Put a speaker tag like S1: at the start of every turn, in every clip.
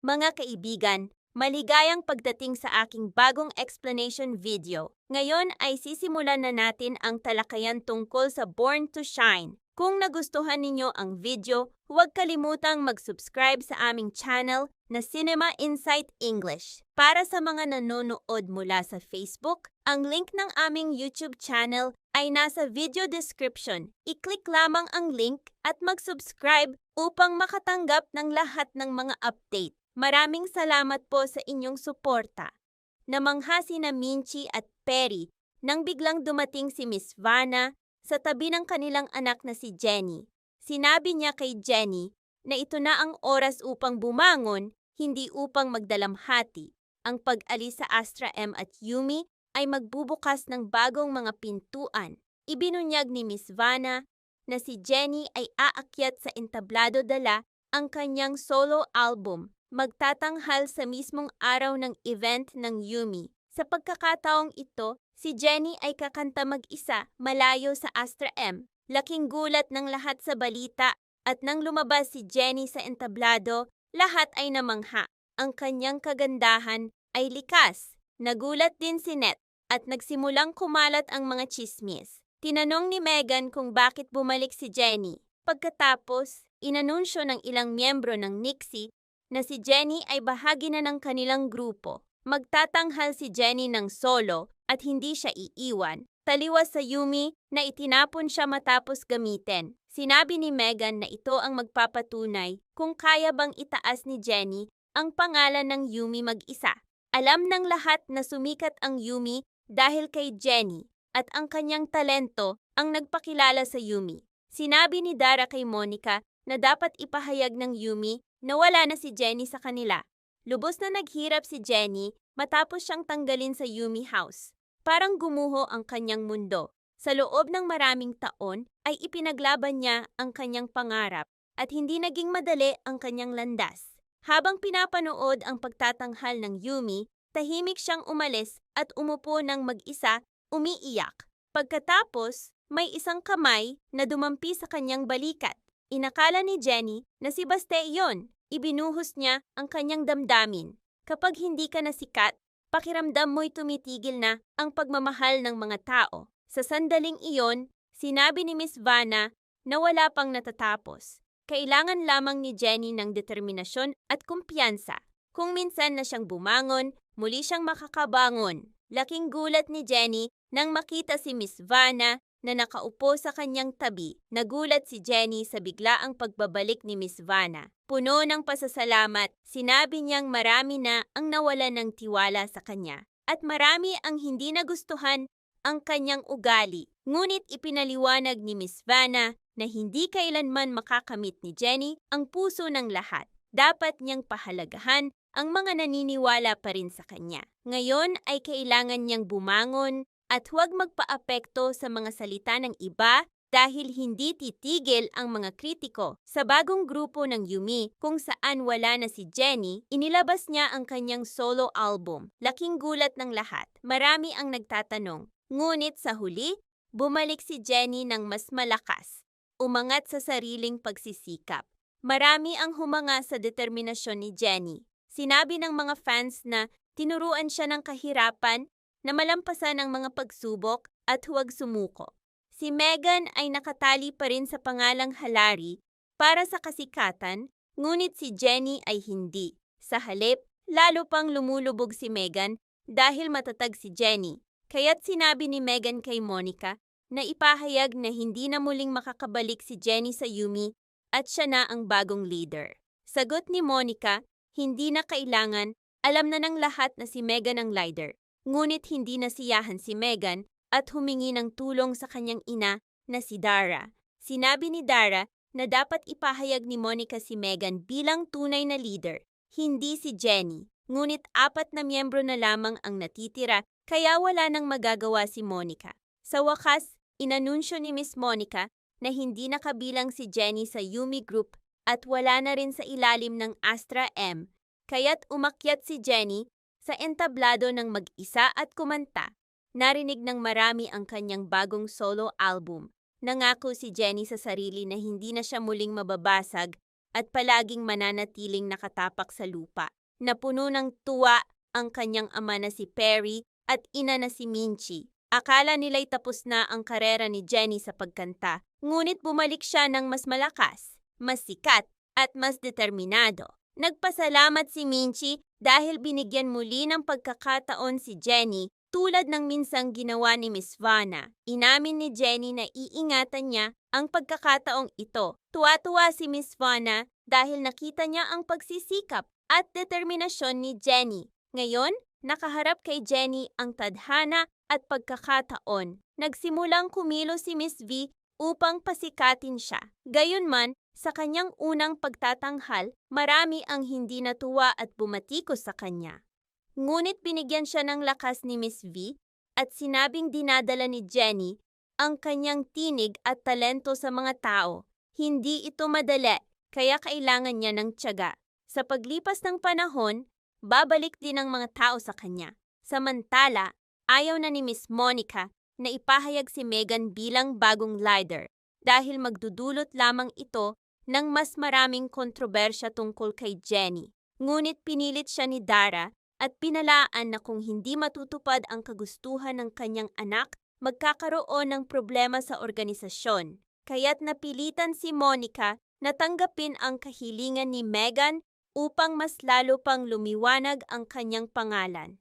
S1: Mga kaibigan, maligayang pagdating sa aking bagong explanation video. Ngayon ay sisimulan na natin ang talakayan tungkol sa Born to Shine. Kung nagustuhan ninyo ang video, huwag kalimutang mag-subscribe sa aming channel na Cinema Insight English. Para sa mga nanonood mula sa Facebook, ang link ng aming YouTube channel ay nasa video description. I-click lamang ang link at mag-subscribe upang makatanggap ng lahat ng mga update. Maraming salamat po sa inyong suporta. Namangha sina Minchi at Perry nang biglang dumating si Miss Vanna sa tabi ng kanilang anak na si Jenny. Sinabi niya kay Jenny na ito na ang oras upang bumangon, hindi upang magdalamhati. Ang pag-alis sa Astra M at Yumi ay magbubukas ng bagong mga pintuan. Ibinunyag ni Miss Vanna na si Jenny ay aakyat sa entablado dala ang kanyang solo album. Magtatanghal sa mismong araw ng event ng Yumi. Sa pagkakataong ito, si Jenny ay kakanta mag-isa malayo sa Astra M. Laking gulat ng lahat sa balita at nang lumabas si Jenny sa entablado, lahat ay namangha. Ang kanyang kagandahan ay likas. Nagulat din si Ned at nagsimulang kumalat ang mga chismis. Tinanong ni Megan kung bakit bumalik si Jenny. Pagkatapos, inanunsyo ng ilang miyembro ng Nixie na si Jenny ay bahagi na ng kanilang grupo. Magtatanghal si Jenny ng solo at hindi siya iiwan. Taliwas sa Yumi na itinapon siya matapos gamitin. Sinabi ni Megan na ito ang magpapatunay kung kaya bang itaas ni Jenny ang pangalan ng Yumi mag-isa. Alam ng lahat na sumikat ang Yumi dahil kay Jenny at ang kanyang talento ang nagpakilala sa Yumi. Sinabi ni Dara kay Monica na dapat ipahayag ng Yumi na wala na si Jenny sa kanila. Lubos na naghirap si Jenny matapos siyang tanggalin sa Yumi House. Parang gumuho ang kanyang mundo. Sa loob ng maraming taon ay ipinaglaban niya ang kanyang pangarap at hindi naging madali ang kanyang landas. Habang pinapanood ang pagtatanghal ng Yumi, tahimik siyang umalis at umupo ng mag-isa, umiiyak. Pagkatapos, may isang kamay na dumampi sa kanyang balikat. Inakala ni Jenny na si Baste iyon. Ibinuhos niya ang kanyang damdamin. Kapag hindi ka nasikat, pakiramdam mo'y tumitigil na ang pagmamahal ng mga tao. Sa sandaling iyon, sinabi ni Miss Vanna na wala pang natatapos. Kailangan lamang ni Jenny ng determinasyon at kumpiyansa. Kung minsan na siyang bumangon, muli siyang makakabangon. Laking gulat ni Jenny nang makita si Miss Vanna na nakaupo sa kanyang tabi. Nagulat si Jenny sa biglaang pagbabalik ni Miss Vanna. Puno ng pasasalamat, sinabi niyang marami na ang nawala ng tiwala sa kanya at marami ang hindi nagustuhan ang kanyang ugali. Ngunit ipinaliwanag ni Miss Vanna na hindi kailanman makakamit ni Jenny ang puso ng lahat. Dapat niyang pahalagahan ang mga naniniwala pa rin sa kanya. Ngayon ay kailangan niyang bumangon at huwag magpaapekto sa mga salita ng iba dahil hindi titigil ang mga kritiko. Sa bagong grupo ng Yumi kung saan wala na si Jenny, inilabas niya ang kanyang solo album. Laking gulat ng lahat. Marami ang nagtatanong. Ngunit sa huli, bumalik si Jenny ng mas malakas. Umangat sa sariling pagsisikap. Marami ang humanga sa determinasyon ni Jenny. Sinabi ng mga fans na tinuruan siya ng kahirapan na malampasan ang mga pagsubok at huwag sumuko. Si Megan ay nakatali pa rin sa pangalang Halari para sa kasikatan, ngunit si Jenny ay hindi. Sa halip, lalo pang lumulubog si Megan dahil matatag si Jenny. Kaya't sinabi ni Megan kay Monica na ipahayag na hindi na muling makakabalik si Jenny sa Yumi at siya na ang bagong leader. Sagot ni Monica, hindi na kailangan, alam na ng lahat na si Megan ang leader. Ngunit hindi nasiyahan si Megan at humingi ng tulong sa kanyang ina na si Dara. Sinabi ni Dara na dapat ipahayag ni Monica si Megan bilang tunay na leader, hindi si Jenny. Ngunit 4 na miyembro na lamang ang natitira kaya wala nang magagawa si Monica. Sa wakas, inanunsyo ni Miss Monica na hindi nakabilang si Jenny sa Yumi Group at wala na rin sa ilalim ng Astra M. Kaya't umakyat si Jenny sa entablado ng mag-isa at kumanta. Narinig ng marami ang kanyang bagong solo album. Nangako si Jenny sa sarili na hindi na siya muling mababasag at palaging mananatiling nakatapak sa lupa. Napuno ng tuwa ang kanyang ama na si Perry at ina na si Minchie. Akala nila'y tapos na ang karera ni Jenny sa pagkanta, ngunit bumalik siya ng mas malakas, mas sikat at mas determinado. Nagpasalamat si Minchie dahil binigyan muli ng pagkakataon si Jenny tulad ng minsang ginawa ni Miss Vanna. Inamin ni Jenny na iingatan niya ang pagkakataong ito. Tuwa-tuwa si Miss Vanna dahil nakita niya ang pagsisikap at determinasyon ni Jenny. Ngayon, nakaharap kay Jenny ang tadhana at pagkakataon. Nagsimulang kumilos si Miss V upang pasikatin siya. Gayunman, sa kanyang unang pagtatanghal, marami ang hindi natuwa at bumatikos sa kanya. Ngunit binigyan siya ng lakas ni Miss V at sinabing dinadala ni Jenny ang kanyang tinig at talento sa mga tao. Hindi ito madali, kaya kailangan niya ng tiyaga. Sa paglipas ng panahon, babalik din ang mga tao sa kanya. Samantala, ayaw na ni Miss Monica na ipahayag si Megan bilang bagong leader dahil magdudulot lamang ito ng mas maraming kontrobersya tungkol kay Jenny. Ngunit pinilit siya ni Dara at pinalaan na kung hindi matutupad ang kagustuhan ng kanyang anak, magkakaroon ng problema sa organisasyon. Kaya't napilitan si Monica na tanggapin ang kahilingan ni Megan upang mas lalo pang lumiwanag ang kanyang pangalan.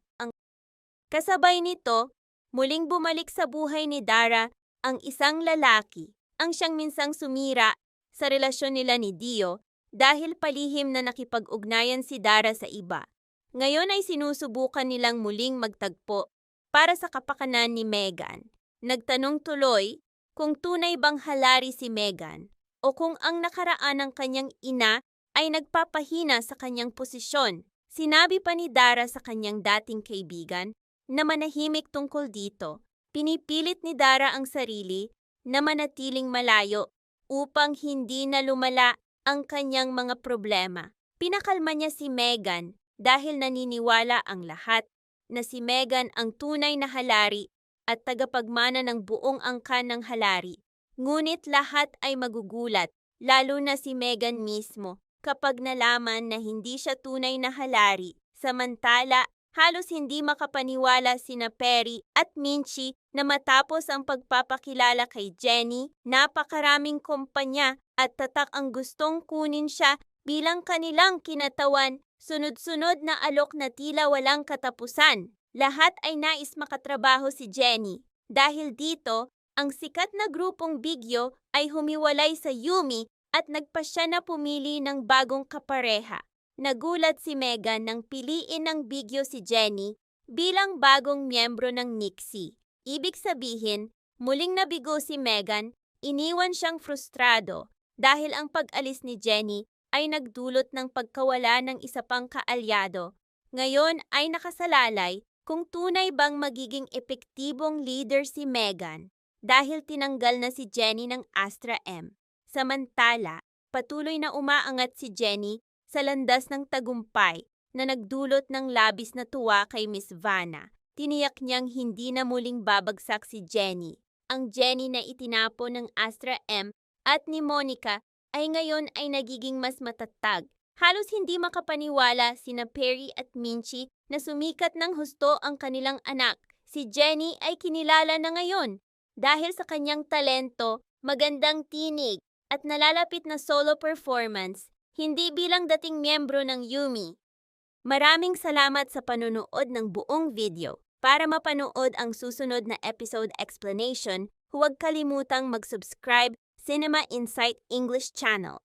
S1: Kasabay nito, muling bumalik sa buhay ni Dara ang isang lalaki, ang siyang minsang sumira sa relasyon nila ni Dio dahil palihim na nakipag-ugnayan si Dara sa iba. Ngayon ay sinusubukan nilang muling magtagpo para sa kapakanan ni Megan. Nagtanong tuloy kung tunay bang halari si Megan o kung ang nakaraan ng kanyang ina ay nagpapahina sa kanyang posisyon. Sinabi pa ni Dara sa kanyang dating kaibigan na manahimik tungkol dito. Pinipilit ni Dara ang sarili na manatiling malayo upang hindi na lumala ang kanyang mga problema. Pinakalma niya si Megan dahil naniniwala ang lahat na si Megan ang tunay na halari at tagapagmana ng buong angkan ng halari. Ngunit lahat ay magugulat, lalo na si Megan mismo, kapag nalaman na hindi siya tunay na halari. Samantala, halos hindi makapaniwala sina Perry at Minchie na matapos ang pagpapakilala kay Jenny, napakaraming kumpanya at tatak ang gustong kunin siya bilang kanilang kinatawan, sunod-sunod na alok na tila walang katapusan. Lahat ay nais makatrabaho si Jenny. Dahil dito, ang sikat na grupong Bigyo ay humiwalay sa Yumi at nagpasya na pumili ng bagong kapareha. Nagulat si Megan nang piliin ng Bigyo si Jenny bilang bagong miyembro ng Nixie. Ibig sabihin, muling nabigo si Megan, iniwan siyang frustrado dahil ang pag-alis ni Jenny ay nagdulot ng pagkawala ng isa pang kaalyado. Ngayon ay nakasalalay kung tunay bang magiging epektibong leader si Megan dahil tinanggal na si Jenny ng Astra M. Samantala, patuloy na umaangat si Jenny sa landas ng tagumpay na nagdulot ng labis na tuwa kay Miss Vanna. Tiniyak niyang hindi na muling babagsak si Jenny. Ang Jenny na itinapon ng Astra M at ni Monica ay ngayon ay nagiging mas matatag. Halos hindi makapaniwala sina Perry at Minchie na sumikat ng husto ang kanilang anak. Si Jenny ay kinilala na ngayon dahil sa kanyang talento, magandang tinig at nalalapit na solo performance, hindi bilang dating miyembro ng Yumi. Maraming salamat sa panunood ng buong video. Para mapanood ang susunod na episode explanation, huwag kalimutang mag-subscribe Cinema Insight English Channel.